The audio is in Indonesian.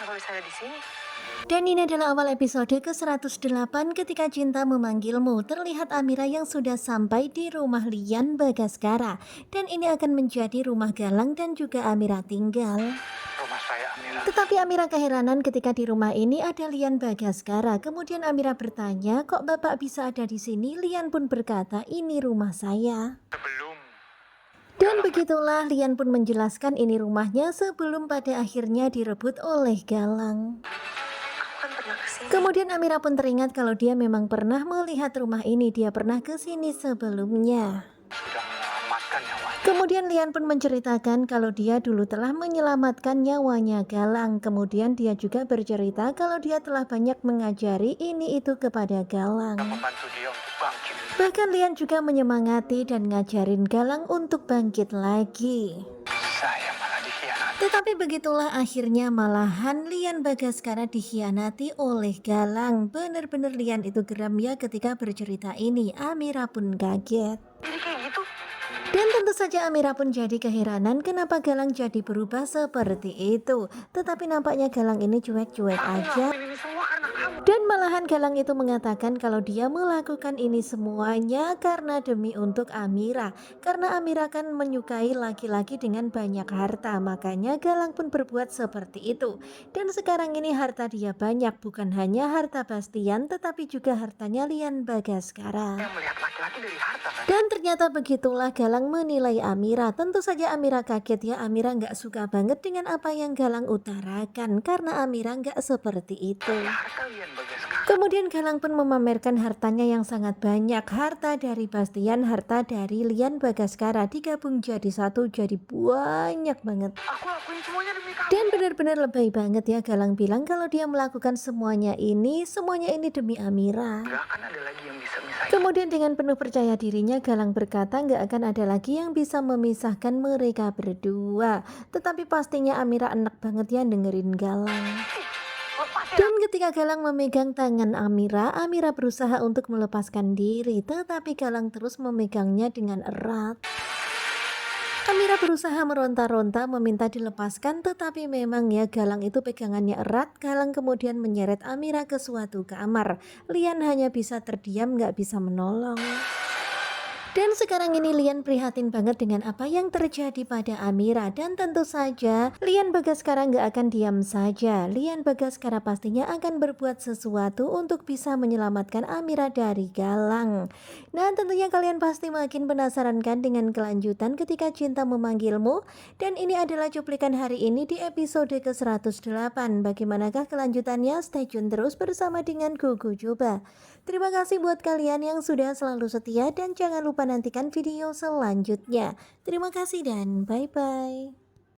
kenapa bisa ada di sini? Dan ini adalah awal episode ke-108 ketika cinta memanggilmu. Terlihat Amira yang sudah sampai di rumah Lian Bagaskara. Dan ini akan menjadi rumah Galang dan juga Amira tinggal. Rumah saya, Amira. Tetapi Amira keheranan ketika di rumah ini ada Lian Bagaskara. Kemudian Amira bertanya, kok bapak bisa ada di sini? Lian pun berkata, ini rumah saya. Sebelum Dan begitulah Lian pun menjelaskan ini rumahnya sebelum pada akhirnya direbut oleh Galang. aku kan pernah kesini. Kemudian Amira pun teringat kalau dia memang pernah melihat rumah ini, dia pernah ke sini sebelumnya. Sudah menyelamatkan nyawanya. Kemudian Lian pun menceritakan kalau dia dulu telah menyelamatkan nyawanya Galang. Kemudian dia juga bercerita kalau dia telah banyak mengajari ini itu kepada Galang. Membantu dia untuk bangkit. Bahkan Lian juga menyemangati dan ngajarin Galang untuk bangkit lagi. Saya malah dikhianati. Tetapi begitulah akhirnya malahan Lian Bagaskara dikhianati oleh Galang. Bener-bener Lian itu geram ya ketika bercerita ini. Amira pun kaget. Jadi kayak gitu. Dan tentu saja Amira pun jadi keheranan kenapa Galang jadi berubah seperti itu. Tetapi nampaknya Galang ini cuek-cuek Aku aja. ngelakuin ini semua karena kamu. Dan malahan Galang itu mengatakan kalau dia melakukan ini semuanya karena demi untuk Amira. Karena Amira kan menyukai laki-laki dengan banyak harta. Makanya Galang pun berbuat seperti itu. Dan sekarang ini harta dia banyak. Bukan hanya harta Bastian tetapi juga hartanya Lian Bagaskara. Yang melihat laki-laki dari harta kan? Dan ternyata begitulah Galang menilai Amira. Tentu saja Amira kaget ya. Amira nggak suka banget dengan apa yang Galang utarakan. Karena Amira nggak seperti itu. Harta Lian Bagaskara. Kemudian Galang pun memamerkan hartanya yang sangat banyak. Harta dari Bastian, harta dari Lian Bagaskara digabung jadi satu, jadi banyak banget. Aku lakuin semuanya demi kamu. Dan benar-bear lebay banget ya Galang bilang kalau dia melakukan semuanya ini demi Amira. Gak akan ada lagi yang bisa misahin. Kemudian dengan penuh percaya dirinya Galang berkata nggak akan ada lagi yang bisa memisahkan mereka berdua. Tetapi pastinya Amira enak banget ya dengerin Galang. Lepasin. Dan ketika Galang memegang tangan Amira, Amira berusaha untuk melepaskan diri. Tetapi Galang terus memegangnya dengan erat. Amira berusaha meronta-ronta meminta dilepaskan, tetapi memang ya Galang itu pegangannya erat. Galang kemudian menyeret Amira ke suatu kamar. Lian hanya bisa terdiam, nggak bisa menolong. Dan sekarang ini Lian prihatin banget dengan apa yang terjadi pada Amira. Dan tentu saja Lian Bagaskara nggak akan diam saja. Lian Bagaskara pastinya akan berbuat sesuatu untuk bisa menyelamatkan Amira dari Galang. Nah tentunya kalian pasti makin penasaran kan dengan kelanjutan ketika cinta memanggilmu. Dan ini adalah cuplikan hari ini di episode ke-108. Bagaimanakah kelanjutannya? Stay tune terus bersama dengan Gugu Coba. Terima kasih buat kalian yang sudah selalu setia dan jangan lupa nantikan video selanjutnya. Terima kasih dan bye-bye.